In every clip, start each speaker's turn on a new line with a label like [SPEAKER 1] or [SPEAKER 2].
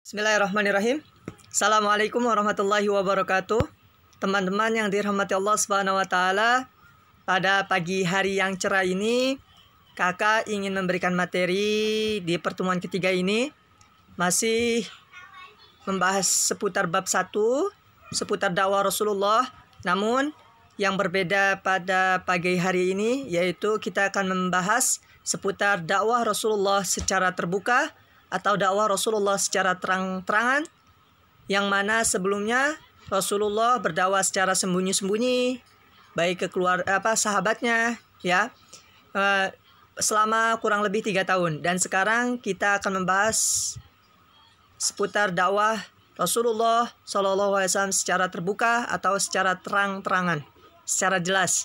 [SPEAKER 1] Bismillahirrahmanirrahim. Assalamualaikum warahmatullahi wabarakatuh. Teman-teman yang dirahmati Allah Subhanahu wa taala, pada pagi hari yang cerah ini kakak ingin memberikan materi di pertemuan ketiga ini, masih membahas seputar bab 1, seputar dakwah Rasulullah. Namun yang berbeda pada pagi hari ini yaitu kita akan membahas seputar dakwah Rasulullah secara terbuka atau dakwah Rasulullah secara terang-terangan, yang mana sebelumnya Rasulullah berdakwah secara sembunyi-sembunyi baik ke sahabatnya ya, selama kurang lebih 3 tahun. Dan sekarang kita akan membahas seputar dakwah Rasulullah SAW secara terbuka atau secara terang-terangan, secara jelas.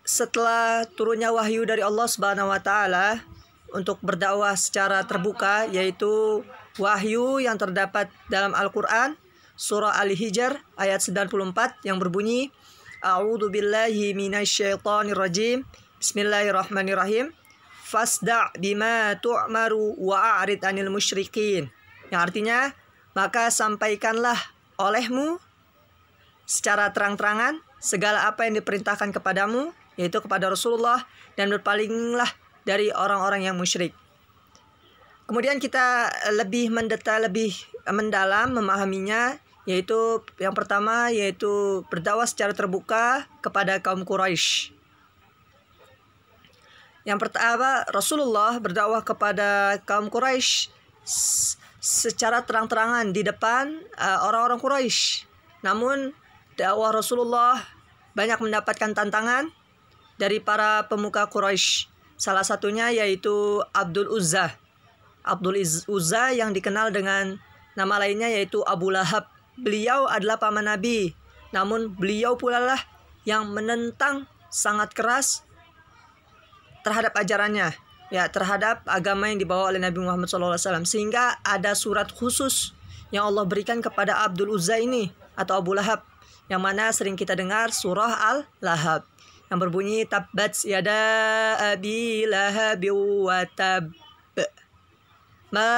[SPEAKER 1] Setelah turunnya wahyu dari Allah Subhanahu wa taala untuk berdakwah secara terbuka, yaitu wahyu yang terdapat dalam Al-Quran surah Al-Hijr ayat 94 yang berbunyi, A'udzu billahi minasyaitonir rajim, Bismillahirrahmanirrahim, fasda' bima tu'maru wa a'rid 'anil musyrikin. Yang artinya, maka sampaikanlah olehmu secara terang-terangan segala apa yang diperintahkan kepadamu, yaitu kepada Rasulullah, dan berpalinglah dari orang-orang yang musyrik. Kemudian kita lebih mendetail, lebih mendalam memahaminya, yaitu yang pertama yaitu berdakwah secara terbuka kepada kaum Quraisy. Yang pertama, Rasulullah berdakwah kepada kaum Quraisy secara terang-terangan di depan orang-orang Quraisy. Namun dakwah Rasulullah banyak mendapatkan tantangan dari para pemuka Quraisy. Salah satunya yaitu Abdul Uzza. Abdul Uzza yang dikenal dengan nama lainnya yaitu Abu Lahab. Beliau adalah paman Nabi, namun beliau pula lah yang menentang sangat keras terhadap ajarannya, ya, terhadap agama yang dibawa oleh Nabi Muhammad SAW. Sehingga ada surat khusus yang Allah berikan kepada Abdul Uzza ini atau Abu Lahab, yang mana sering kita dengar surah Al-Lahab yang berbunyi tabbat yada abi lahab wa tab ma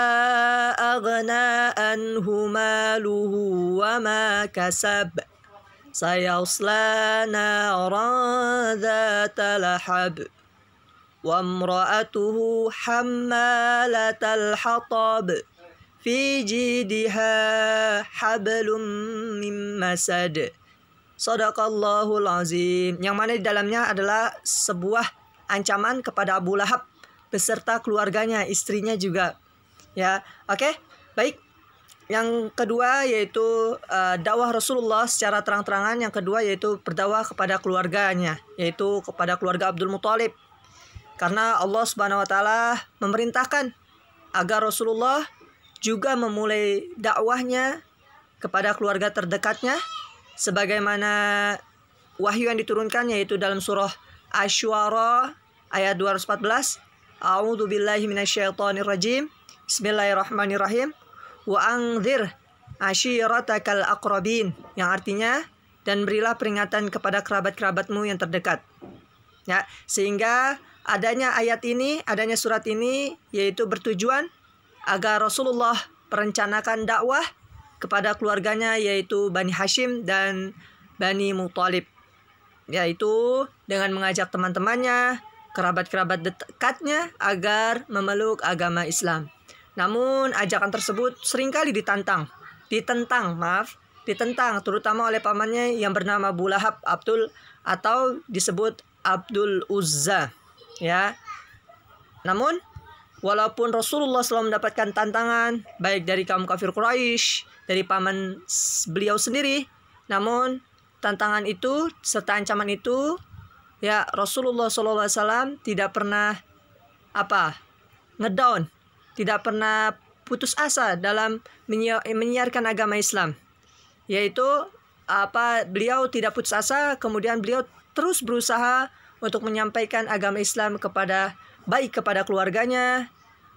[SPEAKER 1] aghna anhu maluhu wa ma kasab sayasla naran dhata lahab wa imra'atuhu hammalatal hatab fi jidha hablum min masad. Shadaqallahul azim. Yang mana di dalamnya adalah sebuah ancaman kepada Abu Lahab beserta keluarganya, istrinya juga. Ya, oke. Baik. Yang kedua yaitu dakwah Rasulullah secara terang-terangan. Yang kedua yaitu berdakwah kepada keluarganya, yaitu kepada keluarga Abdul Muthalib. Karena Allah Subhanahu wa taala memerintahkan agar Rasulullah juga memulai dakwahnya kepada keluarga terdekatnya, sebagaimana wahyu yang diturunkan yaitu dalam surah Asy-Syu'ara ayat 214, A'udzu billahi minasyaitonir rajim, Bismillahirrahmanirrahim, wa anzir ashiratakal aqrabin, yang artinya dan berilah peringatan kepada kerabat-kerabatmu yang terdekat. Ya, sehingga adanya ayat ini, adanya surat ini yaitu bertujuan agar Rasulullah merencanakan dakwah kepada keluarganya yaitu Bani Hashim dan Bani Muthalib, yaitu dengan mengajak teman-temannya, kerabat-kerabat dekatnya agar memeluk agama Islam. Namun ajakan tersebut seringkali ditentang terutama oleh pamannya yang bernama Abu Lahab atau disebut Abdul Uzza, ya. Namun walaupun Rasulullah selalu mendapatkan tantangan baik dari kaum kafir Quraisy, dari paman beliau sendiri, namun tantangan itu serta ancaman itu, ya, Rasulullah SAW tidak pernah ngedown, tidak pernah putus asa dalam menyiarkan agama Islam. Yaitu beliau tidak putus asa, kemudian beliau terus berusaha untuk menyampaikan agama Islam baik kepada keluarganya,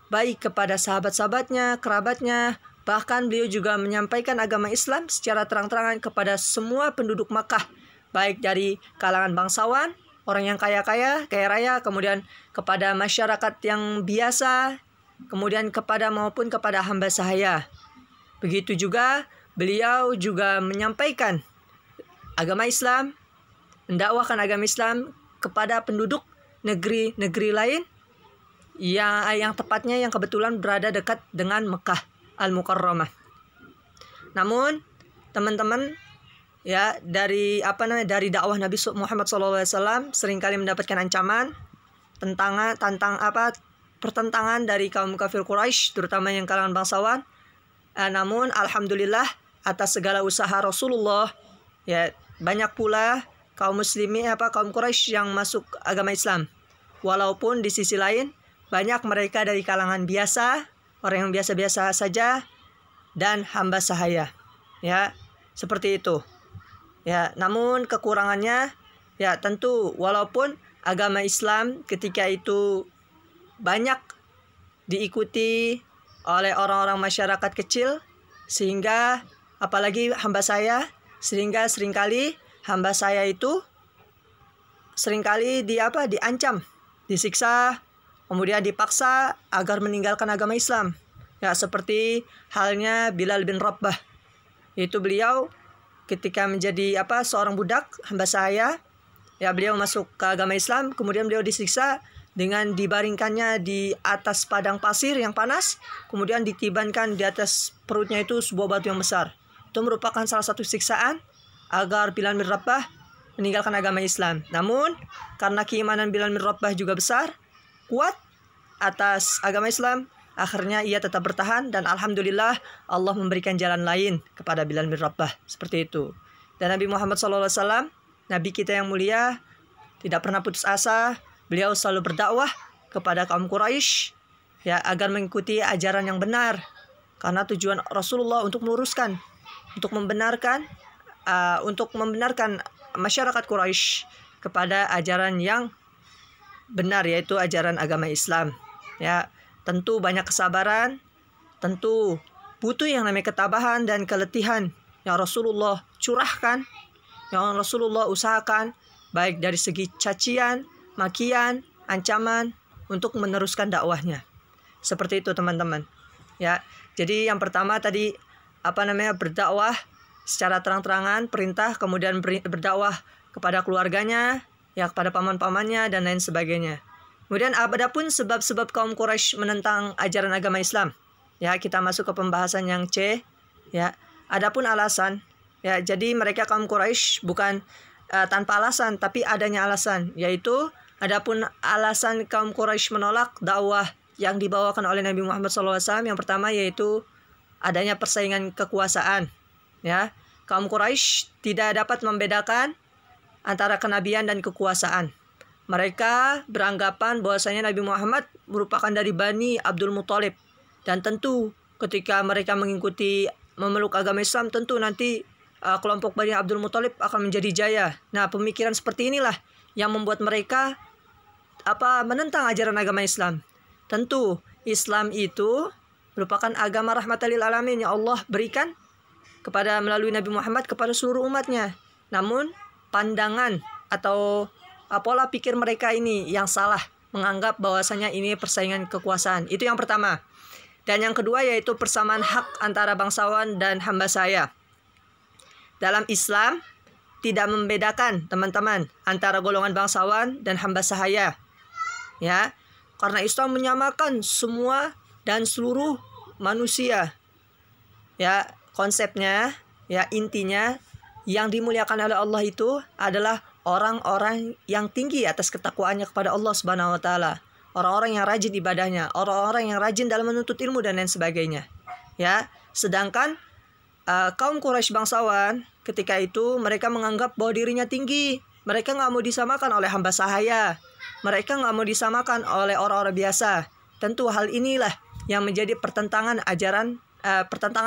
[SPEAKER 1] baik kepada sahabat-sahabatnya, kerabatnya. Bahkan beliau juga menyampaikan agama Islam secara terang-terangan kepada semua penduduk Makkah, baik dari kalangan bangsawan, orang yang kaya raya, kemudian kepada masyarakat yang biasa, kemudian maupun kepada hamba sahaya. Begitu juga beliau juga menyampaikan agama Islam, mendakwahkan agama Islam kepada penduduk negeri-negeri lain yang tepatnya yang kebetulan berada dekat dengan Mekah Al-Mukarramah. Namun teman-teman, ya, dari dakwah Nabi Muhammad SAW seringkali mendapatkan ancaman, pertentangan dari kaum kafir Quraisy, terutama yang kalangan bangsawan. Namun alhamdulillah atas segala usaha Rasulullah, ya, banyak pula kaum Quraisy yang masuk agama Islam. Walaupun di sisi lain banyak mereka dari kalangan biasa, orang yang biasa-biasa saja, dan hamba sahaya. Ya, seperti itu. Ya, namun kekurangannya, ya tentu walaupun agama Islam ketika itu banyak diikuti oleh orang-orang masyarakat kecil, sehingga apalagi hamba saya, sehingga seringkali hamba saya itu diancam, disiksa, kemudian dipaksa agar meninggalkan agama Islam. Ya, seperti halnya Bilal bin Rabah. Itu beliau ketika menjadi seorang budak hamba saya, ya, beliau masuk ke agama Islam, kemudian beliau disiksa dengan dibaringkannya di atas padang pasir yang panas, kemudian ditibankan di atas perutnya itu sebuah batu yang besar. Itu merupakan salah satu siksaan agar Bilal bin Rabah meninggalkan agama Islam. Namun karena keimanan Bilal bin Rabah juga besar, kuat atas agama Islam, akhirnya ia tetap bertahan, dan alhamdulillah Allah memberikan jalan lain kepada Bilal bin Rabah, seperti itu. Dan Nabi Muhammad SAW, Nabi kita yang mulia, tidak pernah putus asa. Beliau selalu berdakwah kepada kaum Quraisy, ya, agar mengikuti ajaran yang benar, karena tujuan Rasulullah untuk meluruskan, untuk membenarkan masyarakat Quraisy kepada ajaran yang benar, yaitu ajaran agama Islam. Ya, tentu banyak kesabaran, tentu butuh yang namanya ketabahan dan keletihan yang Rasulullah curahkan, yang Rasulullah usahakan, baik dari segi cacian, makian, ancaman, untuk meneruskan dakwahnya. Seperti itu teman-teman. Ya, jadi yang pertama tadi berdakwah secara terang-terangan, perintah, kemudian berdakwah kepada keluarganya, ya, kepada paman-pamannya dan lain sebagainya. Kemudian adapun sebab-sebab kaum Quraisy menentang ajaran agama Islam. Ya, kita masuk ke pembahasan yang C, ya. Adapun alasan, ya, jadi mereka kaum Quraisy bukan tanpa alasan, tapi adanya alasan, yaitu adapun alasan kaum Quraisy menolak dakwah yang dibawakan oleh Nabi Muhammad SAW, yang pertama yaitu adanya persaingan kekuasaan. Ya, kaum Quraisy tidak dapat membedakan antara kenabian dan kekuasaan. Mereka beranggapan bahwasanya Nabi Muhammad merupakan dari Bani Abdul Muthalib, dan tentu ketika mereka memeluk agama Islam, tentu nanti kelompok Bani Abdul Muthalib akan menjadi jaya. Nah, pemikiran seperti inilah yang membuat mereka menentang ajaran agama Islam. Tentu Islam itu merupakan agama rahmatan lil alamin yang Allah berikan melalui Nabi Muhammad kepada seluruh umatnya. Namun pandangan atau pola pikir mereka ini yang salah, menganggap bahwasanya ini persaingan kekuasaan. Itu yang pertama. Dan yang kedua yaitu persamaan hak antara bangsawan dan hamba sahaya. Dalam Islam tidak membedakan, teman-teman, antara golongan bangsawan dan hamba sahaya. Ya, karena Islam menyamakan semua dan seluruh manusia. Ya, konsepnya, ya, intinya yang dimuliakan oleh Allah itu adalah orang-orang yang tinggi atas ketakwaannya kepada Allah Subhanahu wa taala. Orang-orang yang rajin ibadahnya, orang-orang yang rajin dalam menuntut ilmu dan lain sebagainya. Ya, sedangkan kaum Quraisy bangsawan ketika itu mereka menganggap bahwa dirinya tinggi. Mereka nggak mau disamakan oleh hamba sahaya. Mereka nggak mau disamakan oleh orang-orang biasa. Tentu hal inilah yang menjadi pertentangan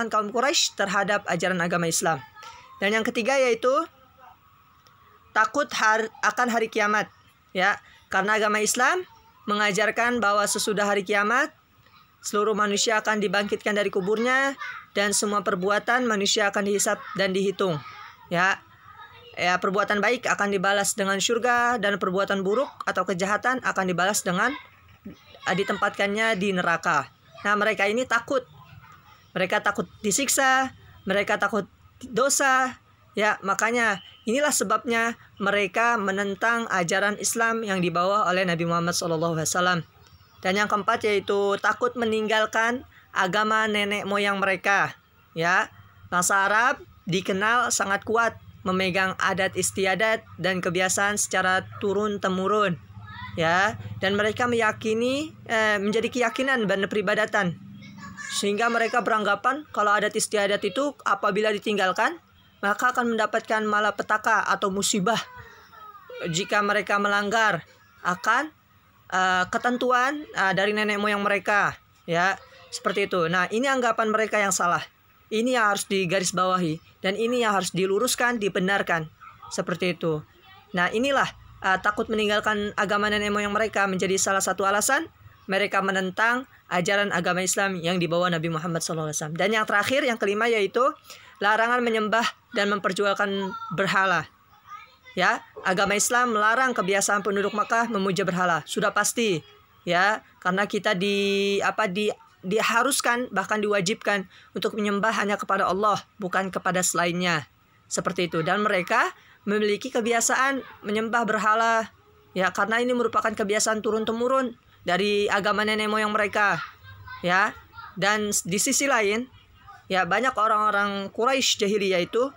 [SPEAKER 1] kaum Quraisy terhadap ajaran agama Islam. Dan yang ketiga yaitu takut akan hari kiamat. Ya, karena agama Islam mengajarkan bahwa sesudah hari kiamat seluruh manusia akan dibangkitkan dari kuburnya dan semua perbuatan manusia akan dihisab dan dihitung. Ya, perbuatan baik akan dibalas dengan surga dan perbuatan buruk atau kejahatan akan dibalas dengan ditempatkannya di neraka. Nah, mereka ini takut. Mereka takut disiksa, mereka takut dosa. Ya, makanya inilah sebabnya mereka menentang ajaran Islam yang dibawa oleh Nabi Muhammad SAW. Dan yang keempat yaitu takut meninggalkan agama nenek moyang mereka. Ya, bangsa Arab dikenal sangat kuat memegang adat istiadat dan kebiasaan secara turun temurun. Ya, dan mereka meyakini menjadi keyakinan dan peribadatan, sehingga mereka beranggapan kalau adat istiadat itu apabila ditinggalkan maka akan mendapatkan malapetaka atau musibah jika mereka melanggar akan ketentuan dari nenek moyang mereka, ya, seperti itu. Nah, ini anggapan mereka yang salah. Ini yang harus digarisbawahi dan ini yang harus diluruskan, dibenarkan, seperti itu. Nah, inilah takut meninggalkan agama nenek moyang mereka menjadi salah satu alasan mereka menentang ajaran agama Islam yang dibawa Nabi Muhammad SAW. Dan yang terakhir, yang kelima, yaitu larangan menyembah dan memperjualkan berhala. Ya, agama Islam melarang kebiasaan penduduk Makkah memuja berhala. Sudah pasti, ya, karena kita diharuskan bahkan diwajibkan untuk menyembah hanya kepada Allah, bukan kepada selainnya. Seperti itu. Dan mereka memiliki kebiasaan menyembah berhala, ya, karena ini merupakan kebiasaan turun-temurun dari agama nenek moyang mereka, ya. Dan di sisi lain, ya, banyak orang-orang Quraisy jahiliyah itu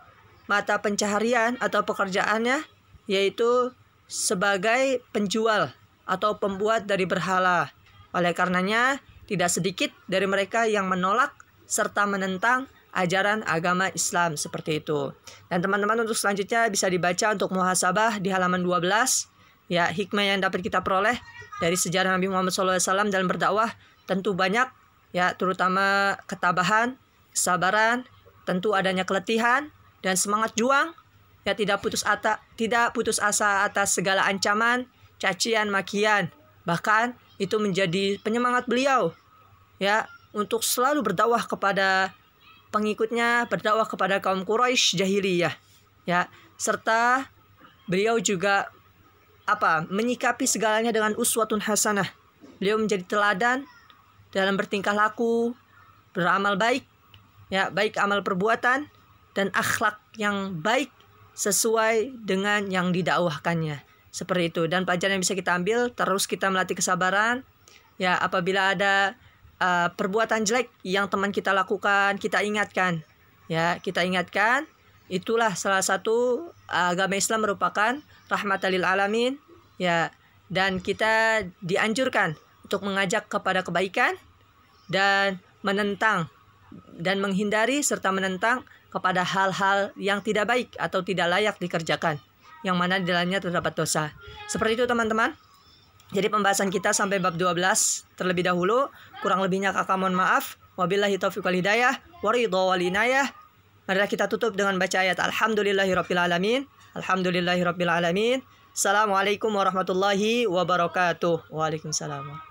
[SPEAKER 1] mata pencaharian atau pekerjaannya yaitu sebagai penjual atau pembuat dari berhala. Oleh karenanya, tidak sedikit dari mereka yang menolak serta menentang ajaran agama Islam seperti itu. Dan teman-teman, untuk selanjutnya bisa dibaca untuk muhasabah di halaman 12. Ya, hikmah yang dapat kita peroleh dari sejarah Nabi Muhammad SAW dalam berdakwah tentu banyak, ya, terutama ketabahan, kesabaran, tentu adanya keletihan dan semangat juang, ya, tidak putus asa atas segala ancaman, cacian, makian. Bahkan itu menjadi penyemangat beliau, ya, untuk selalu berdakwah kepada pengikutnya, berdakwah kepada kaum Quraisy jahiliyah, ya, serta beliau juga menyikapi segalanya dengan uswatun hasanah. Beliau menjadi teladan dalam bertingkah laku, beramal baik, ya, baik amal perbuatan dan akhlak yang baik sesuai dengan yang didakwahkannya. Seperti itu. Dan pelajaran yang bisa kita ambil, terus kita melatih kesabaran, ya, apabila ada perbuatan jelek yang teman kita lakukan, kita ingatkan, ya, kita ingatkan. Itulah salah satu agama Islam merupakan rahmatan lil alamin, ya, dan kita dianjurkan untuk mengajak kepada kebaikan dan menentang dan menghindari serta menentang kepada hal-hal yang tidak baik atau tidak layak dikerjakan, yang mana di dalamnya terdapat dosa. Seperti itu, teman-teman. Jadi pembahasan kita sampai bab 12 terlebih dahulu. Kurang lebihnya kakak mohon maaf. Wabillahi taufiq wal hidayah, waridha wal inayah. Marilah kita tutup dengan baca ayat Alhamdulillahirabbil alamin. Alhamdulillahirabbil alamin. Assalamualaikum warahmatullahi wabarakatuh. Waalaikumsalam.